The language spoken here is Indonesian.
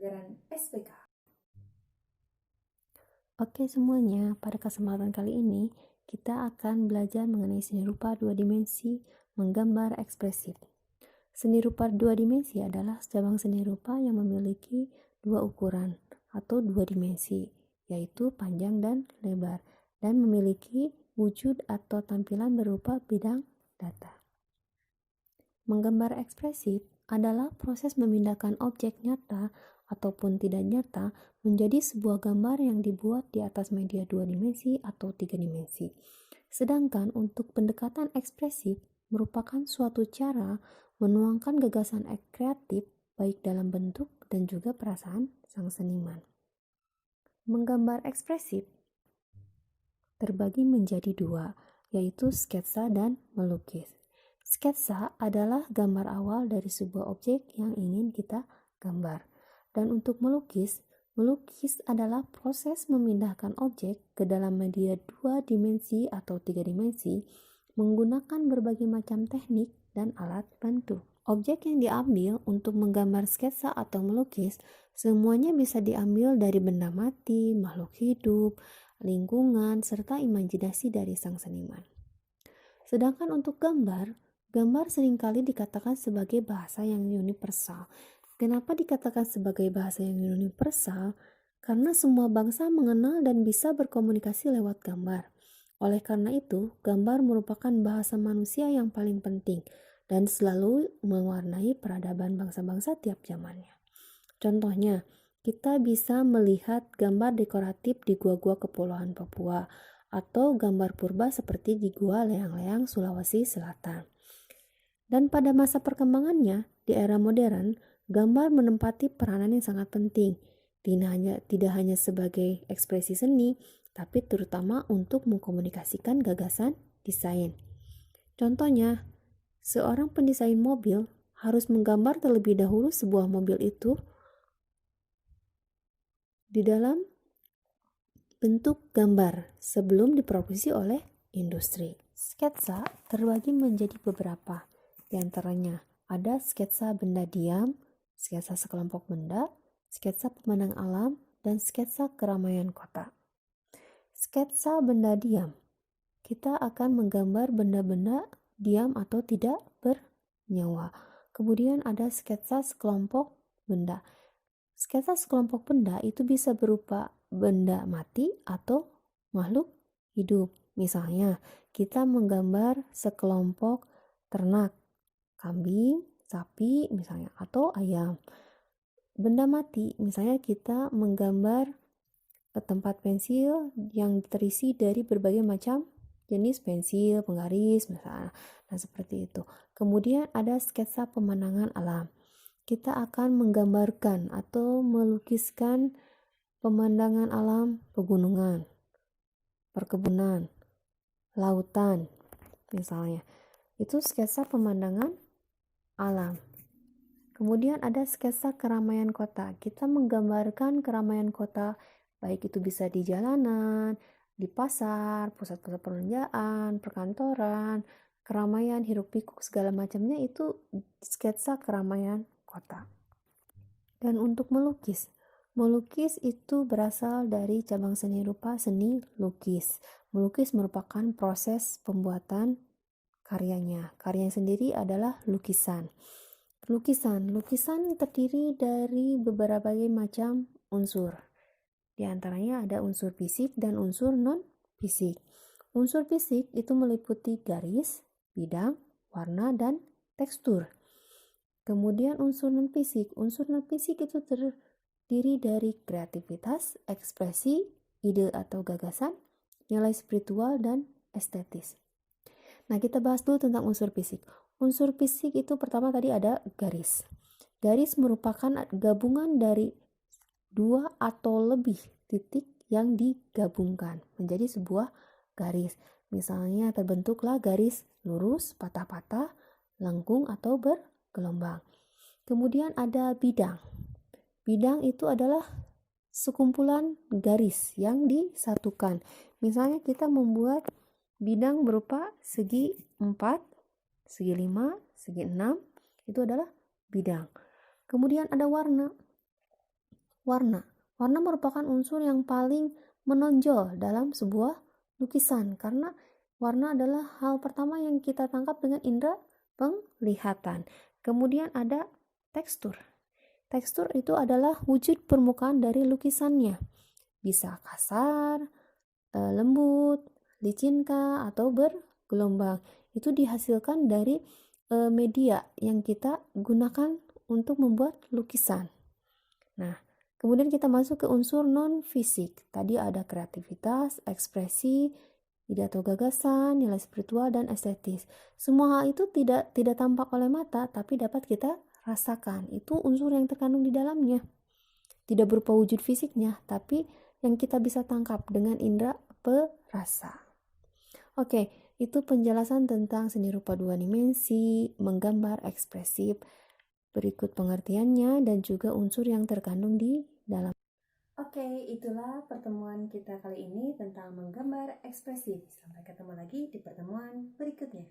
pembelajaran SPK. Oke semuanya, pada kesempatan kali ini kita akan belajar mengenai seni rupa dua dimensi menggambar ekspresif. Seni rupa dua dimensi adalah cabang seni rupa yang memiliki dua ukuran atau dua dimensi, yaitu panjang dan lebar, dan memiliki wujud atau tampilan berupa bidang data. Menggambar ekspresif adalah proses memindahkan objek nyata ataupun tidak nyata menjadi sebuah gambar yang dibuat di atas media dua dimensi atau tiga dimensi. Sedangkan untuk pendekatan ekspresif merupakan suatu cara menuangkan gagasan kreatif baik dalam bentuk dan juga perasaan sang seniman. Menggambar ekspresif terbagi menjadi dua, yaitu sketsa dan melukis. Sketsa adalah gambar awal dari sebuah objek yang ingin kita gambar. Dan untuk melukis adalah proses memindahkan objek ke dalam media dua dimensi atau tiga dimensi menggunakan berbagai macam teknik dan alat bantu. Objek yang diambil untuk menggambar sketsa atau melukis semuanya bisa diambil dari benda mati, makhluk hidup, lingkungan, serta imajinasi dari sang seniman. Sedangkan untuk gambar seringkali dikatakan sebagai bahasa yang universal. Kenapa dikatakan sebagai bahasa yang universal? Karena semua bangsa mengenal dan bisa berkomunikasi lewat gambar. Oleh karena itu, gambar merupakan bahasa manusia yang paling penting dan selalu mewarnai peradaban bangsa-bangsa tiap zamannya. Contohnya, kita bisa melihat gambar dekoratif di gua-gua kepulauan Papua atau gambar purba seperti di Gua Leang-Leang, Sulawesi Selatan. Dan pada masa perkembangannya, di era modern, gambar menempati peranan yang sangat penting, tidak hanya sebagai ekspresi seni, tapi terutama untuk mengkomunikasikan gagasan desain. Contohnya, seorang pendesain mobil harus menggambar terlebih dahulu sebuah mobil itu di dalam bentuk gambar sebelum diproduksi oleh industri. Sketsa terbagi menjadi beberapa, di antaranya ada sketsa benda diam, sketsa sekelompok benda, sketsa pemandangan alam, dan sketsa keramaian kota. Sketsa benda diam, kita akan menggambar benda-benda diam atau tidak bernyawa. Kemudian ada sketsa sekelompok benda. Sketsa sekelompok benda itu bisa berupa benda mati atau makhluk hidup. Misalnya, kita menggambar sekelompok ternak, kambing, sapi misalnya, atau ayam. Benda mati, misalnya kita menggambar tempat pensil yang terisi dari berbagai macam jenis pensil, penggaris misalnya. Nah, seperti itu. Kemudian ada sketsa pemandangan alam. Kita akan menggambarkan atau melukiskan pemandangan alam pegunungan, perkebunan, lautan misalnya. Itu sketsa pemandangan alam. Kemudian ada sketsa keramaian kota. Kita menggambarkan keramaian kota, baik itu bisa di jalanan, di pasar, pusat-pusat perbelanjaan, perkantoran, keramaian, hiruk pikuk segala macamnya, itu sketsa keramaian kota. Dan untuk melukis itu berasal dari cabang seni rupa seni lukis. Melukis merupakan proses pembuatan karyanya. Karyanya sendiri adalah lukisan. Lukisan terdiri dari beberapa macam unsur. Di antaranya ada unsur fisik dan unsur non-fisik. Unsur fisik itu meliputi garis, bidang, warna, dan tekstur. Kemudian unsur non-fisik itu terdiri dari kreativitas, ekspresi, ide atau gagasan, nilai spiritual, dan estetis. Nah, kita bahas dulu tentang unsur fisik. Unsur fisik itu pertama tadi ada garis. Garis merupakan gabungan dari dua atau lebih titik yang digabungkan menjadi sebuah garis. Misalnya terbentuklah garis lurus, patah-patah, lengkung, atau bergelombang. Kemudian ada bidang. Bidang itu adalah sekumpulan garis yang disatukan. Misalnya kita membuat bidang berupa segi 4, segi 5, segi 6, itu adalah bidang. Kemudian ada warna. warna. Warna merupakan unsur yang paling menonjol dalam sebuah lukisan karena warna adalah hal pertama yang kita tangkap dengan indera penglihatan. Kemudian ada tekstur. Tekstur itu adalah wujud permukaan dari lukisannya. Bisa kasar, lembut, licin atau bergelombang. Itu dihasilkan dari media yang kita gunakan untuk membuat lukisan. Nah, kemudian kita masuk ke unsur non-fisik. Tadi ada kreativitas, ekspresi, ide atau gagasan, nilai spiritual, dan estetis. Semua hal itu tidak tampak oleh mata, tapi dapat kita rasakan. Itu unsur yang terkandung di dalamnya. Tidak berupa wujud fisiknya, tapi yang kita bisa tangkap dengan indera perasa. Oke, itu penjelasan tentang seni rupa dua dimensi, menggambar, ekspresif. Berikut pengertiannya dan juga unsur yang terkandung di dalam. Oke, itulah pertemuan kita kali ini tentang menggambar ekspresif. Sampai ketemu lagi di pertemuan berikutnya.